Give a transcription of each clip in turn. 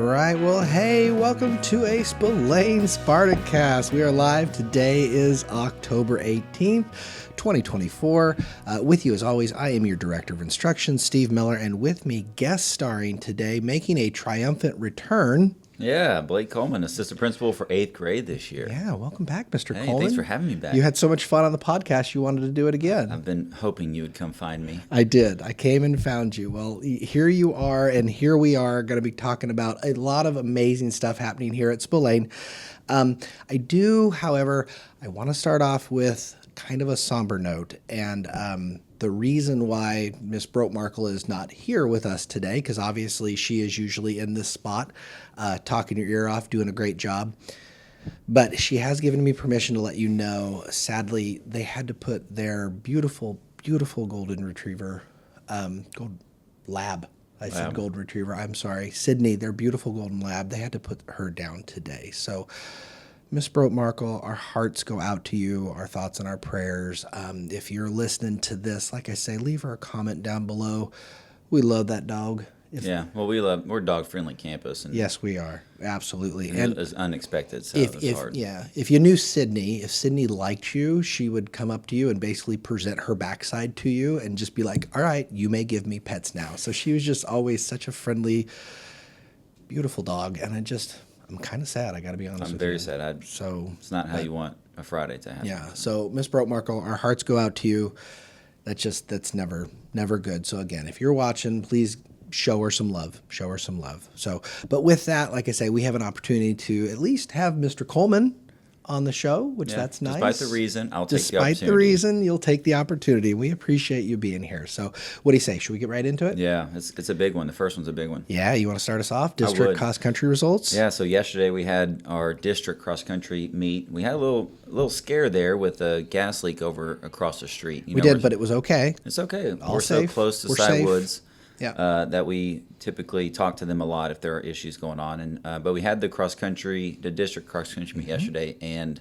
right. Well, hey, welcome to a Spillane SpartaCast. We are live. Today is October 18th, 2024. With you, as always, I am your Director of Instruction, Steve Miller, and with me, guest starring today, making a triumphant return. Yeah, Blake Coleman, assistant principal for 8th grade this year. Yeah, welcome back, Mr. Hey, Coleman. thanks for having me back. You had so much fun on the podcast, you wanted to do it again. I've been hoping you would come find me. I did. I came and found you. Well, here you are, and here we are going to be talking about a lot of amazing stuff happening here at Spillane. I do, however, I want to start off with kind of a somber note, and the reason why Miss Brotemarkle is not here with us today, because obviously she is usually in this spot, talking your ear off, doing a great job. But she has given me permission to let you know, sadly, they had to put their beautiful, beautiful golden retriever, gold lab. I said golden retriever. I'm sorry. Sydney, their beautiful golden lab, they had to put her down today. So, Miss Brotemarkle, our hearts go out to you, our thoughts and our prayers. If you're listening to this, like I say, leave her a comment down below. We love that dog. We're a dog-friendly campus. And yes, we are. Absolutely. And it was unexpected, so it was hard. Yeah. If you knew Sydney, if Sydney liked you, she would come up to you and basically present her backside to you and just be like, all right, you may give me pets now. So she was just always such a friendly, beautiful dog. And I'm kind of sad, I got to be honest with you. I'm very sad. It's not how you want a Friday to happen. Yeah. So, Miss Brotemarkle, our hearts go out to you. That's never good. So, again, if you're watching, please show her some love. So, but with that, like I say, we have an opportunity to at least have Mr. Coleman on the show, which that's nice. Despite the reason, I'll take the opportunity. Despite the reason, you'll take the opportunity. We appreciate you being here. So what do you say? Should we get right into it? Yeah, it's a big one. The first one's a big one. Yeah, you want to start us off? District cross-country results? Yeah, so yesterday we had our district cross-country meet. We had a little scare there with a gas leak over across the street. We did, but it was okay. It's okay. All We're safe. so close to We're Side safe. Woods. Yeah. That we typically talk to them a lot if there are issues going on. And but we had the district cross country meet yesterday, and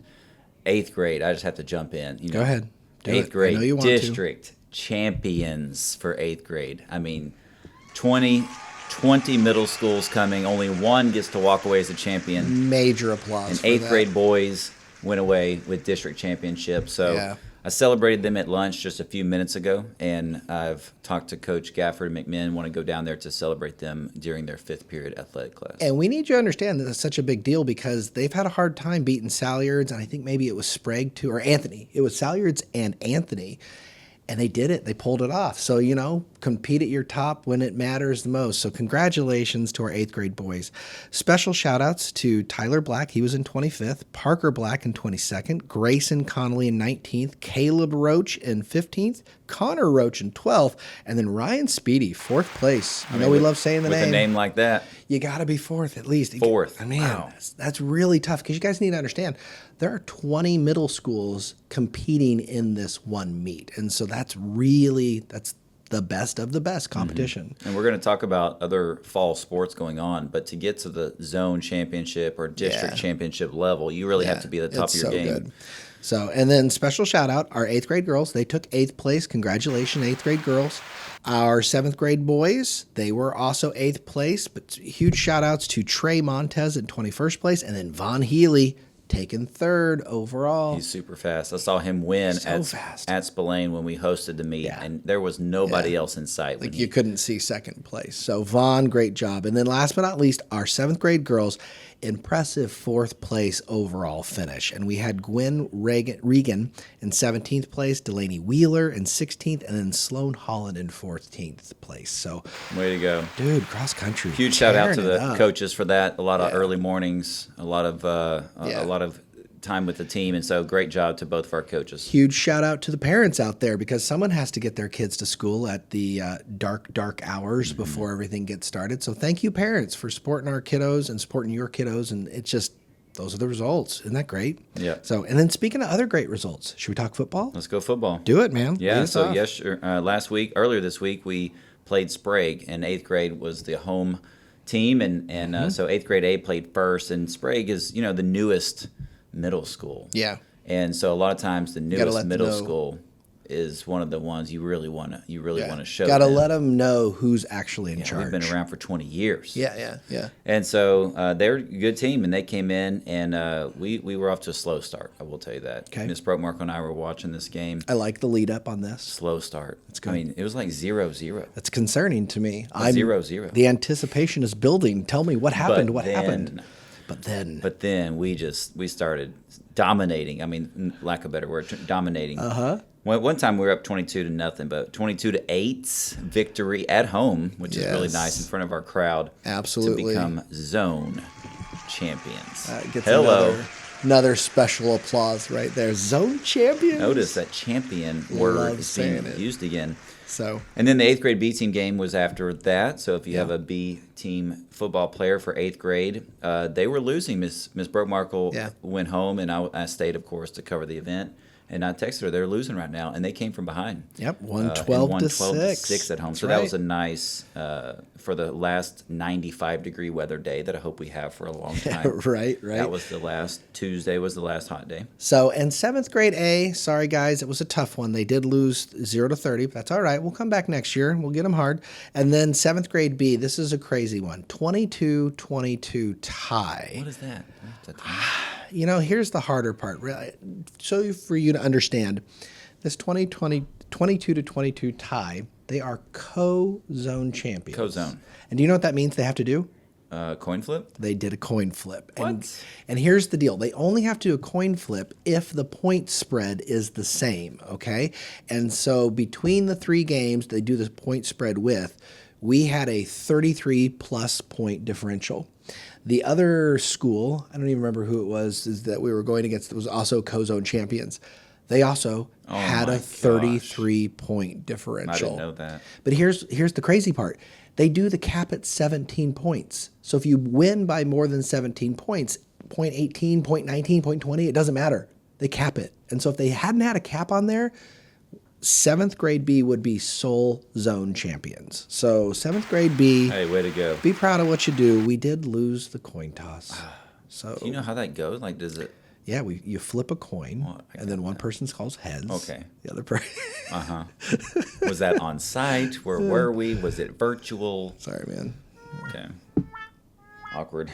8th grade. I just have to jump in. Go ahead. 8th grade I know you want district champions for 8th grade. I mean, 20 middle schools coming. Only one gets to walk away as a champion. Major applause. And for 8th that. grade boys went away with district championship. So. Yeah. I celebrated them at lunch just a few minutes ago, and I've talked to Coach Gafford and McMinn, want to go down there to celebrate them during their 5th period athletic class. And we need you to understand that it's such a big deal because they've had a hard time beating Salyards, and I think maybe it was Sprague too, or Anthony. It was Salyards and Anthony, and they did it. They pulled it off. So, compete at your top when it matters the most. So congratulations to our 8th grade boys. Special shout-outs to Tyler Black. He was in 25th. Parker Black in 22nd. Grayson Connolly in 19th. Caleb Roach in 15th. Connor Roach in 12th. And then Ryan Speedy, 4th place. I know we love saying the name. With a name like that. You got to be 4th at least. 4th. Wow. That's really tough because you guys need to understand there are 20 middle schools competing in this one meet. And so that's the best of the best competition. Mm-hmm. And we're going to talk about other fall sports going on, but to get to the zone championship or district championship level, you really have to be at the top of your game. Good. So, and then special shout out, our 8th grade girls, they took 8th place. Congratulations, 8th grade girls. Our 7th grade boys, they were also 8th place, but huge shout outs to Trey Montez in 21st place, and then Von Healy taken 3rd overall. He's super fast. I saw him win at Spillane when we hosted the meet, and there was nobody else in sight. You couldn't see 2nd place. So Vaughn, great job. And then last but not least, our 7th grade girls, impressive 4th place overall finish. And we had Gwen Regan in 17th place, Delaney Wheeler in 16th, and then Sloan Holland in 14th place. So way to go. Dude, cross country. Huge shout out to the coaches for that. A lot of early mornings, a lot of time with the team, and so great job to both of our coaches. Huge shout out to the parents out there because someone has to get their kids to school at the dark hours before everything gets started. So thank you, parents, for supporting our kiddos and supporting your kiddos, and it's just those are the results. Isn't that great? Yeah. So, and then speaking of other great results, should we talk football? Let's go football. Do it, man. Yeah. So earlier this week, we played Sprague, and 8th grade was the home team, and so 8th grade A played first, and Sprague is the newest middle school. Yeah. And so a lot of times the newest middle school is one of the ones you really want to show. Got to them. let them know who's actually in charge. We've been around for 20 years. Yeah. And so they're a good team, and they came in, and we were off to a slow start. I will tell you that. Okay. Miss Brokemark and I were watching this game. I like the lead up on this. Slow start. That's good. I mean, it was like 0-0. That's concerning to me. 0-0. The anticipation is building. Tell me what happened. But what then- happened? But then we started dominating. I mean, lack of a better word, dominating. One time we were up 22-0, but 22-8 victory at home, which is really nice in front of our crowd. Absolutely. To become zone champions. Gets Hello. Another special applause right there. Zone champions. Notice that champion word Love is saying being it. used again. So And then the 8th grade B team game was after that. So if you have a B team football player for 8th grade, they were losing. Miss Brokemarkle went home, and I stayed, of course, to cover the event. And I texted her, they're losing right now, and they came from behind. Yep, 112 to 6 at home. That's so right. that was a nice, for the last 95-degree weather day that I hope we have for a long time. Right. That was Tuesday was the last hot day. So, and 7th grade A, sorry guys, it was a tough one. They did lose 0-30, but that's all right. We'll come back next year. We'll get them hard. And then 7th grade B, this is a crazy one. 22-22 tie. What is that? You know, here's the harder part. So for you to understand, this 22-22 tie, they are co-zone champions. Co-zone. And do you know what that means they have to do? Coin flip? They did a coin flip. What? And here's the deal. They only have to do a coin flip if the point spread is the same, okay? And so between the 3 games they do the point spread with, we had a 33-plus point differential. The other school, I don't even remember who it was, is that we were going against, that was also co-zone champions. They also had a 33-point differential. I didn't know that. But here's the crazy part. They do the cap at 17 points. So if you win by more than 17 points, 0.18, 0.19, 0.20, it doesn't matter. They cap it. And so if they hadn't had a cap on there, 7th grade B would be sole zone champions. So 7th grade B, Hey, way to go. be proud of what you do. We did lose the coin toss. So Do you know how that goes? Like, does it? yeah, you flip a coin, and then one person calls heads. Okay. The other person. Was that on site? Where were we? Was it virtual? Sorry, man. Okay. Awkward.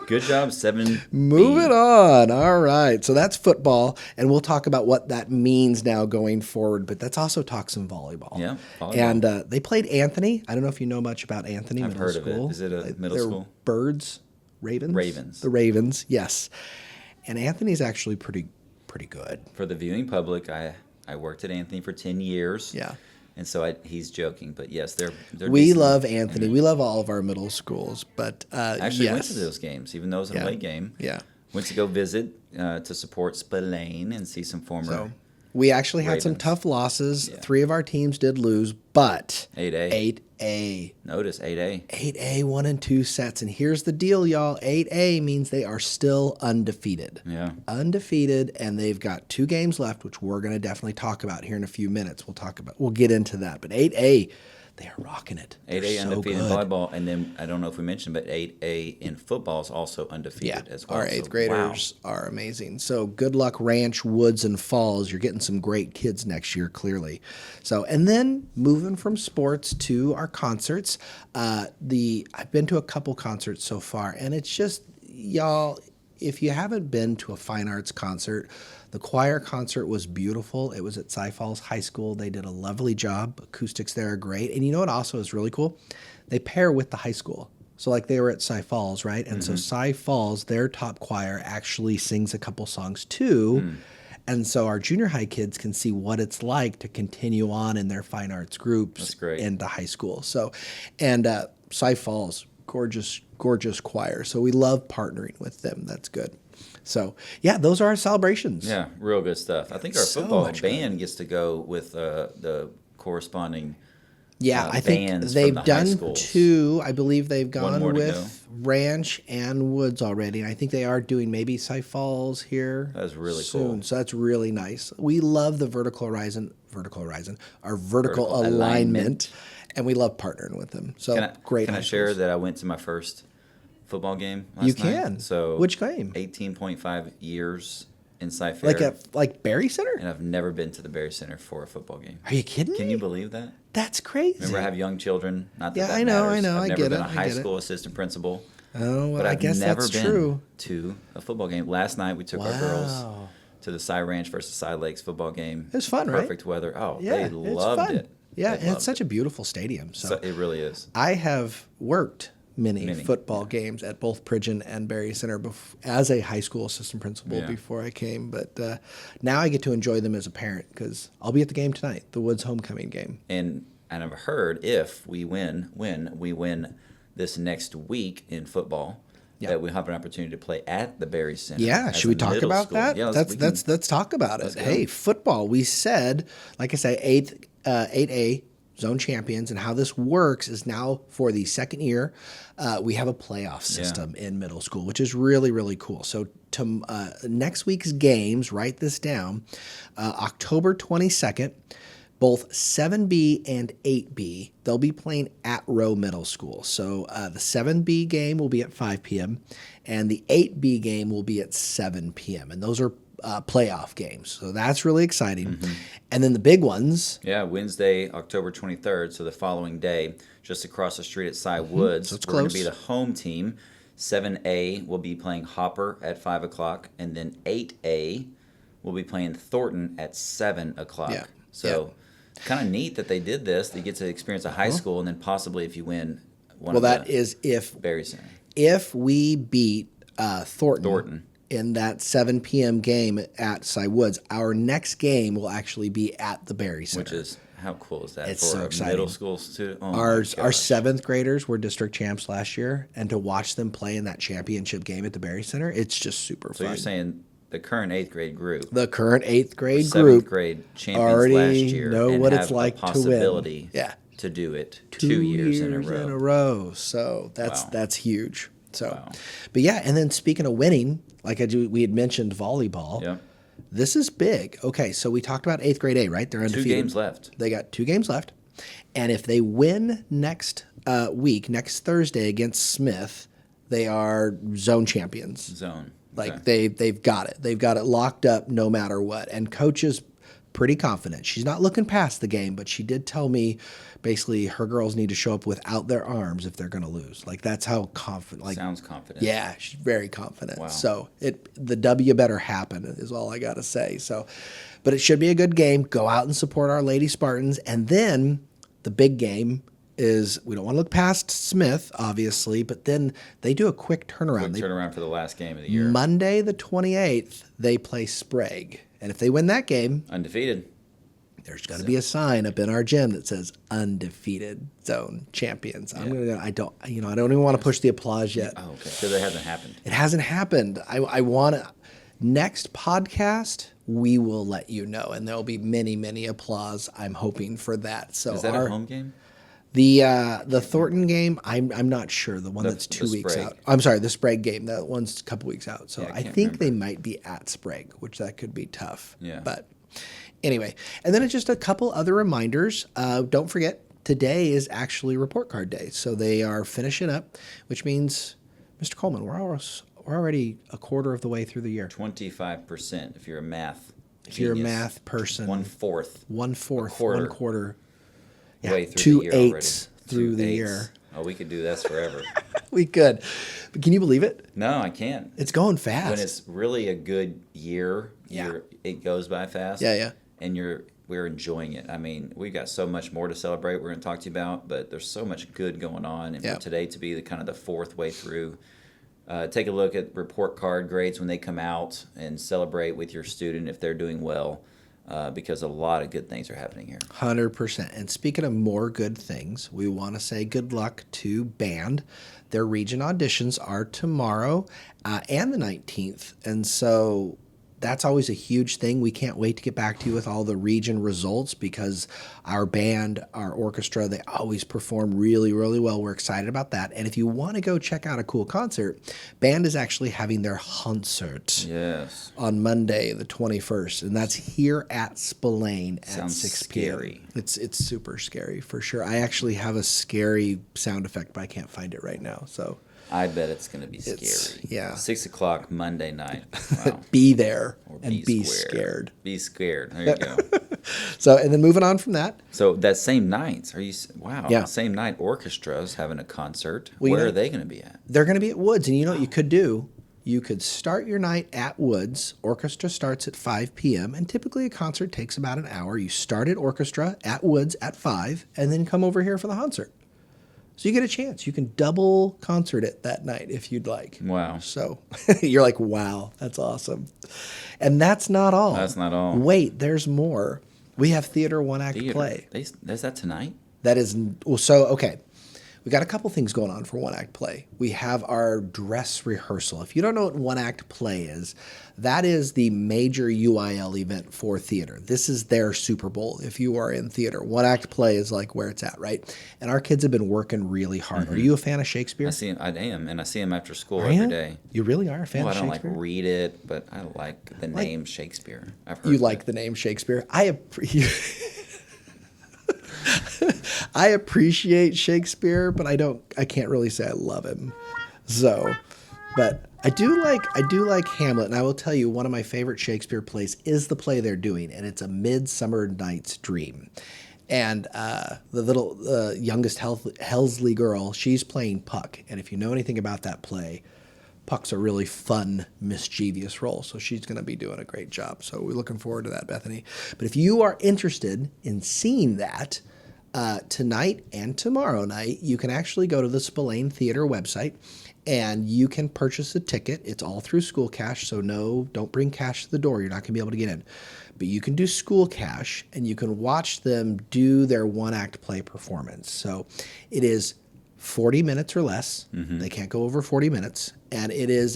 Good job, 7. Moving on. All right. So that's football, and we'll talk about what that means now going forward. But let's also talk some volleyball. Yeah, volleyball. And they played Anthony. I don't know if you know much about Anthony I've Middle heard of it. School. Is it a middle They're school? Birds, Ravens. Ravens. The Ravens. Yes. And Anthony's actually pretty good. For the viewing public, I worked at Anthony for 10 years. Yeah. And so he's joking, but yes, they're We decent. love Anthony. We love all of our middle schools, but I actually went yes. to those games, even though it was an away game. Yeah. Went to go visit to support Spillane and see some former. So we actually had some Ravens. tough losses. Yeah. 3 of our teams did lose, but 8A. 8A. Notice 8A. 8A, 1 and 2 sets. And here's the deal, y'all. 8A means they are still undefeated. Yeah. Undefeated, and they've got 2 games left, which we're going to definitely talk about here in a few minutes. We'll get into that. But 8A, they are rocking it. 8A They're so undefeated in good. volleyball, and then I don't know if we mentioned, but 8A in football is also undefeated as well. Our So, 8th graders are amazing. So good luck, Ranch, Woods, and Falls. You're getting some great kids next year, clearly. So, and then moving from sports to our concerts. I've been to a couple concerts so far, and it's just, y'all, if you haven't been to a fine arts concert, the choir concert was beautiful. It was at Cy Falls High School. They did a lovely job. Acoustics there are great. And you know what also is really cool? They pair with the high school. So like they were at Cy Falls, right? And so Cy Falls, their top choir actually sings a couple songs too. And so our junior high kids can see what it's like to continue on in their fine arts groups That's great. into high school. So, and Cy Falls, gorgeous choir. So we love partnering with them. That's good. So, yeah, those are our celebrations. Yeah, real good stuff. I think our So football much band gets to go with the corresponding. Yeah, I think bands they've from the high done schools. 2. I believe they've gone more to with Ranch and Woods already. And I think they are doing maybe Cy Falls here. That's really soon. cool. So that's really nice. We love the vertical horizon, our vertical Vertical alignment, alignment. and we love partnering with them. So great. Can I high share schools. that I went to my first football game last You night? can. So Which game? 18.5 years in Cy-Fair. Like Berry Center? And I've never been to the Berry Center for a football game. Are you kidding me? Can you believe that? That's crazy. Remember, I have young children. Not that Yeah, that I know, matters. I know. I've I never get been it. a high school assistant principal. Oh, well, but I I've guess never that's been true. to a football game. Last night we took our girls to the Cy Ranch versus Cy Lakes football game. It was fun, right? Perfect weather. Oh, Yeah, they loved it. Yeah, They and it's loved such a beautiful stadium. So it really is. I have worked many football games at both Pridgeon and Berry Center as a high school assistant principal before I came. But now I get to enjoy them as a parent because I'll be at the game tonight, the Woods homecoming game. And I've heard if we win this next week in football, that we have an opportunity to play at the Berry Center. Yeah, should we talk about that? Yeah, let's talk about it. Hey, football. We said, like I say, 8A zone champions, and how this works is now for the second year, we have a playoff system in middle school, which is really, really cool. So to next week's games, write this down, October 22nd, both 7B and 8B, they'll be playing at Rowe Middle School. So the 7B game will be at 5 p.m. and the 8B game will be at 7 p.m. And those are playoff games. So that's really exciting. Mm-hmm. And then the big ones. Yeah, Wednesday, October 23rd, so the following day, just across the street at Cy Woods. So it's we're close. Going to be the home team. 7A will be playing Hopper at 5 o'clock, and then 8A will be playing Thornton at 7 o'clock. Yeah. So kind of neat that they did this. They get to experience a high school, and then possibly if you win one of that is if Berry Center. If we beat Thornton in that 7 p.m. game at Cy Woods, our next game will actually be at the Berry Center. Which is, how cool is that? It's for so a exciting. Middle school student? Oh our seventh graders were district champs last year, and to watch them play in that championship game at the Berry Center, it's just super fun. So you're saying the current 8th grade group. The current 8th grade 7th group grade champions already last year know and what have it's like a possibility to win. To do it 2 years in a row. So that's huge. So, Wow. But yeah, and then speaking of winning, we had mentioned volleyball. Yep. This is big. Okay, so we talked about 8th grade A, right? They're undefeated. 2 games left. They got 2 games left. And if they win next week, next Thursday against Smith, they are zone champions. Zone. Like they've got it. They've got it locked up no matter what. And coach is pretty confident. She's not looking past the game, but she did tell me basically her girls need to show up without their arms if they're going to lose. Like that's how confident. Like sounds confident. Yeah, she's very confident. Wow. So the W better happen is all I got to say. So, but it should be a good game. Go out and support our Lady Spartans, and then the big game is we don't want to look past Smith, obviously, but then they do a quick turnaround. Turnaround for the last game of the year. Monday the 28th, they play Sprague. And if they win that game, undefeated, there's got to be a sign up in our gym that says undefeated zone champions. Yeah. I don't even want to push the applause yet. Oh, okay. Because it hasn't happened. It hasn't happened. I want to. Next podcast, we will let you know, and there'll be many, many applause. I'm hoping for that. So is that a home game? The Thornton game, I'm not sure. The one that's 2 weeks Sprague. out. I'm sorry, the Sprague game. That one's a couple weeks out. So Yeah, I think they might be at Sprague, which that could be tough. Yeah. But anyway, and then just a couple other reminders. Don't forget, today is actually report card day. So they are finishing up, which means, Mr. Coleman, we're already a quarter of the way through the year. 25% if you're a math If you're a math person. 1/4. 1/4. Quarter. 1/4. Yeah, Way through 2 the year 8s already. through 2 the 8s. year. Oh, we could do this forever. We could. But can you believe it? No, I can't. It's going fast. When it's really a good year, it goes by fast. Yeah. And we're enjoying it. I mean, we got so much more to celebrate. We're going to talk to you about, but there's so much good going on. And for today to be the kind of the 4th way through, take a look at report card grades when they come out and celebrate with your student if they're doing well. Because a lot of good things are happening here. 100%. And speaking of more good things, we want to say good luck to band. Their region auditions are tomorrow and the 19th. And so that's always a huge thing. We can't wait to get back to you with all the region results because our band, our orchestra, they always perform really, really well. We're excited about that. And if you want to go check out a cool concert, band is actually having their concert on Monday, the 21st. And that's here at Spillane at 6 p.m. Scary. It's super scary for sure. I actually have a scary sound effect, but I can't find it right now. So I bet it's going to be scary. Yeah. 6 o'clock Monday night. Wow. Be there Or and be scared. Be scared. There you go. So, and then moving on from that. So that same night, wow. Yeah. Same night, orchestra's having a concert. Well, Where are they going to be at? They're going to be at Woods. And you know what you could do? You could start your night at Woods. Orchestra starts at 5 p.m. And typically a concert takes about an hour. You start at orchestra at Woods at 5 and then come over here for the concert. So you get a chance. You can double concert it that night if you'd like. Wow. So you're like, wow, that's awesome. And that's not all. That's not all. Wait, there's more. We have theater one-act play. Is that tonight? That is, well, so, okay. We got a couple things going on for one-act play. We have our dress rehearsal. If you don't know what one-act play is, that is the major UIL event for theater. This is their Super Bowl if you are in theater. One-act play is like where it's at, right? And our kids have been working really hard. Mm-hmm. Are you a fan of Shakespeare? I am, and I see him after school every day. You really are a fan of Shakespeare? I don't read it, but I like the name Shakespeare. I've heard you like the name Shakespeare? I appreciate Shakespeare, but I can't really say I love him. So, but I do like Hamlet, and I will tell you one of my favorite Shakespeare plays is the play they're doing, and it's A Midsummer Night's Dream. And the little youngest Helsley girl, she's playing Puck, and if you know anything about that play, Puck's a really fun, mischievous role, so she's going to be doing a great job. So we're looking forward to that, Bethany. But if you are interested in seeing that tonight and tomorrow night, you can actually go to the Spillane Theater website, and you can purchase a ticket. It's all through School Cash, so no, don't bring cash to the door. You're not going to be able to get in. But you can do School Cash, and you can watch them do their one-act play performance. So it is 40 minutes or less. Mm-hmm. They can't go over 40 minutes. And it's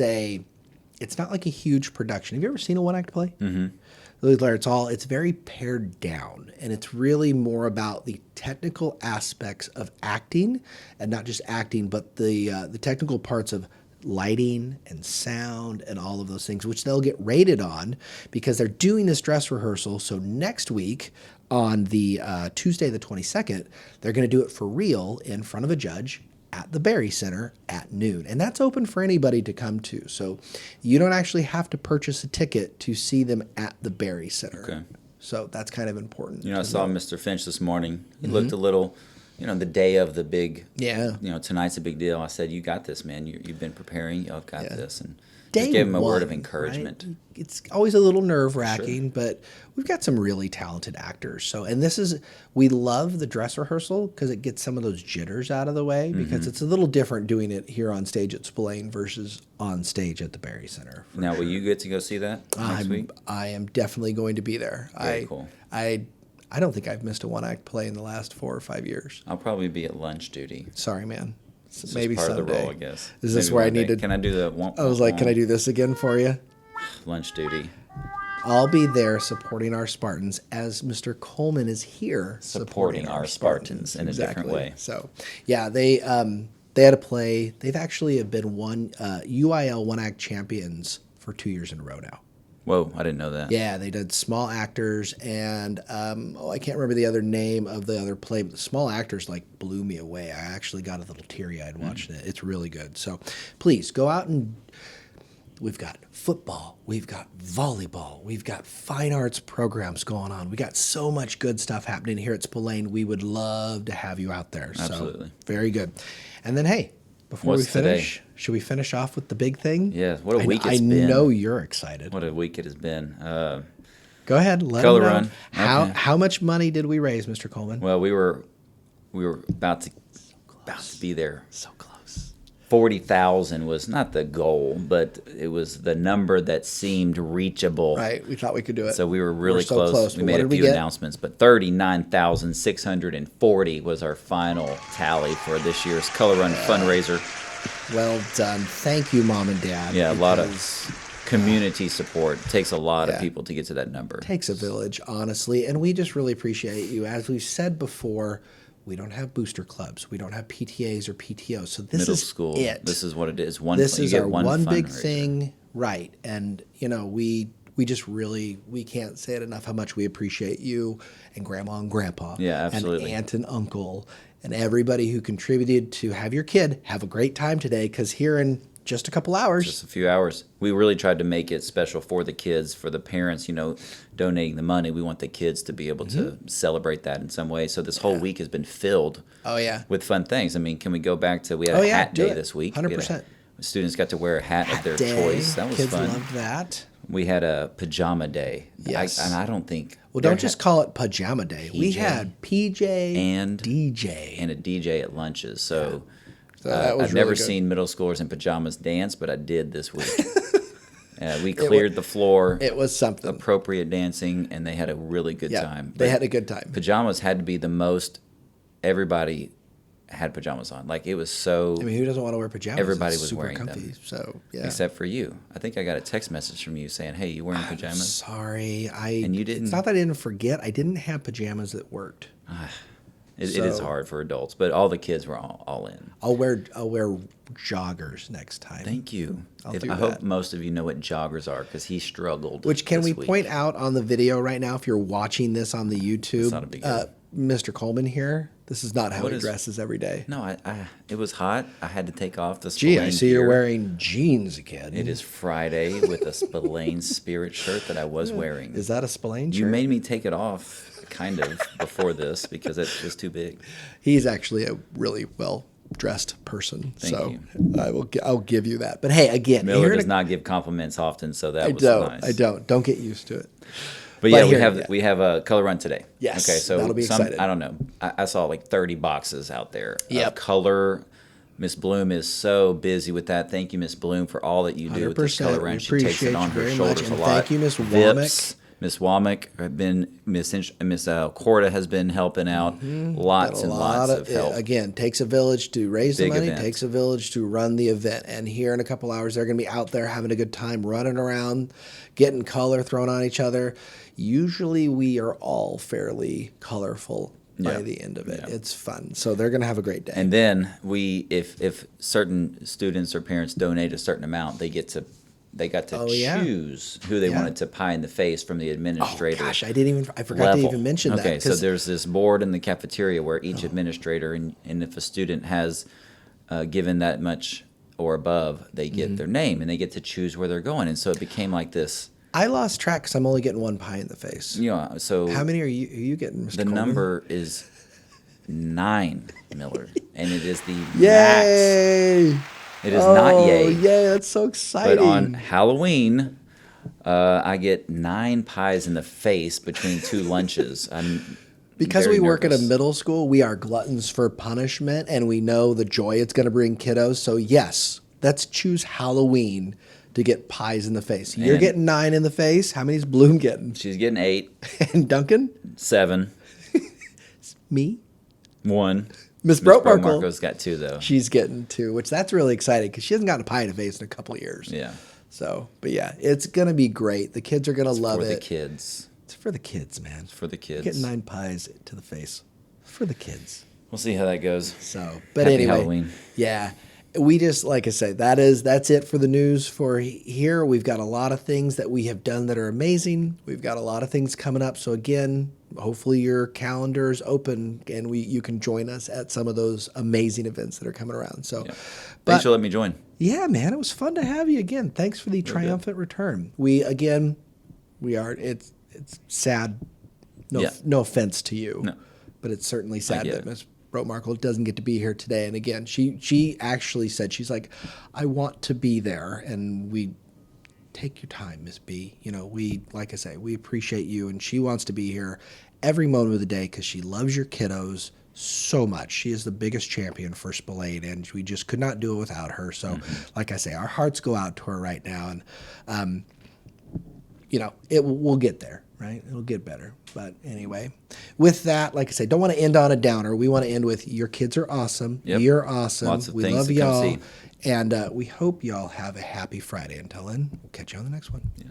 not like a huge production. Have you ever seen a one-act play? Mm-hmm. It's very pared down, and it's really more about the technical aspects of acting, and not just acting, but the technical parts of lighting and sound and all of those things, which they'll get rated on because they're doing this dress rehearsal. So next week on the Tuesday the 22nd, they're going to do it for real in front of a judge at the Berry Center at noon. And that's open for anybody to come to. So you don't actually have to purchase a ticket to see them at the Berry Center. Okay. So that's kind of important. I saw Mr. Finch this morning. He looked a little, the day of the big, tonight's a big deal. I said, you got this, man. You've been preparing. Y'all got this. And just gave him a word of encouragement. Right? It's always a little nerve-wracking, but we've got some really talented actors. So, and we love the dress rehearsal because it gets some of those jitters out of the way, because it's a little different doing it here on stage at Spillane versus on stage at the Berry Center. Now, will you get to go see that next week? I am definitely going to be there. Very cool. I don't think I've missed a one-act play in the last 4 or 5 years. I'll probably be at lunch duty. Sorry, man. This maybe part someday. of the role, I guess. Is this where I needed? Can I do the? I was like, can I do this again for you? Lunch duty. I'll be there supporting our Spartans as Mr. Coleman is here supporting our Spartans in a different way. So, yeah, they had a play. They've actually been UIL one-act champions for 2 years in a row now. Whoa, I didn't know that. Yeah, they did Small Actors, and I can't remember the other name of the other play, but the Small Actors blew me away. I actually got a little teary-eyed watching it. It's really good. So please go out, and we've got football, we've got volleyball, we've got fine arts programs going on. We got so much good stuff happening here at Spillane. We would love to have you out there. Absolutely. So, very good. And then, hey, before we finish, should we finish off with the big thing? Yeah, what a week it's been. I know you're excited. What a week it has been. Go ahead, let Color them know. Run. How much money did we raise, Mr. Coleman? Well, we were about to be there. So close. 40,000 was not the goal, but it was the number that seemed reachable. Right, we thought we could do it. So we were really close. We made a few announcements, but 39,640 was our final tally for this year's Color Run fundraiser. Well done. Thank you, Mom and Dad. Yeah, a lot of community support. It takes a lot of people to get to that number. It takes a village, honestly, and we just really appreciate you. As we've said before, we don't have booster clubs. We don't have PTAs or PTOs. So this Middle is school. it. This is what it is. This is our one big fundraiser. thing, right? And we just really, we can't say it enough how much we appreciate you and Grandma and Grandpa. Yeah, absolutely. And Aunt and Uncle and everybody who contributed to have your kid have a great time today, because here in just a couple hours. Just a few hours. We really tried to make it special for the kids, for the parents, donating the money. We want the kids to be able to celebrate that in some way. So this whole week has been filled with fun things. I mean, can we go back to, we had a hat day this week. 100%. Students got to wear a hat of their choice. That was kids fun. Kids loved that. We had a pajama day. Yes. And I don't think. Well, don't just call it pajama day. We had PJ and DJ. And a DJ at lunches. So, that was I've really never good. seen middle schoolers in pajamas dance, but I did this week. We cleared the floor. It was something. Appropriate dancing, and they had a really good time. They had a good time. Pajamas had to be the most. Everybody had pajamas on. Like, it was so. I mean, who doesn't want to wear pajamas? Everybody it's was super wearing comfy, them. So yeah. Except for you. I think I got a text message from you saying, "Hey, you wearing pajamas?" Sorry, and you didn't. It's not that I didn't forget. I didn't have pajamas that worked. It is hard for adults, but all the kids were all in. I'll wear joggers next time. Thank you. I hope most of you know what joggers are, because he struggled. Which can we week. point out on the video right now, if you're watching this on the YouTube, not a big deal. Mr. Coleman here. This is not how What he is- dresses every day. No, it was hot. I had to take off the Gee, I Spillane see you're gear. wearing jeans again. It is Friday with a Spillane Spirit shirt that I was wearing. Is that a Spillane shirt? You made me take it off, kind of, before this because it was too big. He's actually a really well dressed person, Thank I'll give you that. But hey, again, Miller does not give compliments often, so that was nice. I don't get used to it. But yeah, we have a color run today. Yes, Okay, so that'll be exciting. I don't know. I saw like 30 boxes out there Yep. of color. Miss Bloom is so busy with that. Thank you, Miss Bloom, for all that you do with this 100%. color run. We She takes it on her appreciate you very shoulders much, a and lot. thank you, Miss Vips, Miss Womack have been Miss Corda has been helping out. Lots and lots of help. Again, takes a village to raise the Big money, event. takes a village to run the event. And here in a couple hours, they're going to be out there having a good time, running around, getting color thrown on each other. Usually we are all fairly colorful by the end of it. It's fun. So they're going to have a great day. And then if certain students or parents donate a certain amount, they got to choose who they wanted to pie in the face from the administrator. Oh gosh, I forgot to even mention that. Okay, so there's this board in the cafeteria where each administrator and if a student has given that much or above, they get their name and they get to choose where they're going. And so it became like this. I lost track because I'm only getting one pie in the face. Yeah, so how many are you getting, Mr. The Coleman? number is 9, Miller, and it is the max. Yay! It is not yay. Yay, that's so exciting. But on Halloween, I get 9 pies in the face between 2 lunches. Because very we work at a nervous. middle school, we are gluttons for punishment, and we know the joy it's going to bring kiddos. So yes, let's choose Halloween to get pies in the face. You're And- getting 9 in the face. How many is Bloom getting? She's getting 8, And Duncan? 7, Me? 1. Miss Miss Brokemarkle. Brokemarkle's got 2 though. She's getting 2, which that's really exciting because she hasn't gotten a pie in the face in a couple of years. Yeah. So, but yeah, it's going to be great. The kids are going to love For the it. kids. It's for the kids, man. For the kids. Getting 9 pies to the face. For the kids. We'll see how that goes. So, but Happy anyway, Halloween. yeah, we just, like I say, that's it for the news for here. We've got a lot of things that we have done that are amazing. We've got a lot of things coming up. So again, hopefully your calendar is open and you can join us at some of those amazing events that are coming around. So, Yeah. but Thanks for letting me join. yeah, man, it was fun to have you again. Thanks for the triumphant return. It's sad. No offense to you, but it's certainly sad get that it. Miss Brokemarkle doesn't get to be here today. And again, she actually said, she's like, I want to be there, and we take your time, Miss B. Like I say, we appreciate you, and she wants to be here every moment of the day because she loves your kiddos so much. She is the biggest champion for Spillane, and we just could not do it without her. So, like I say, our hearts go out to her right now, and we'll get there, right? It'll get better. But anyway, with that, like I say, don't want to end on a downer. We want to end with your kids are awesome. Yep. You're awesome. Lots of we things love to come y'all. see. And we hope y'all have a happy Friday. Until then, we'll catch you on the next one. Yeah.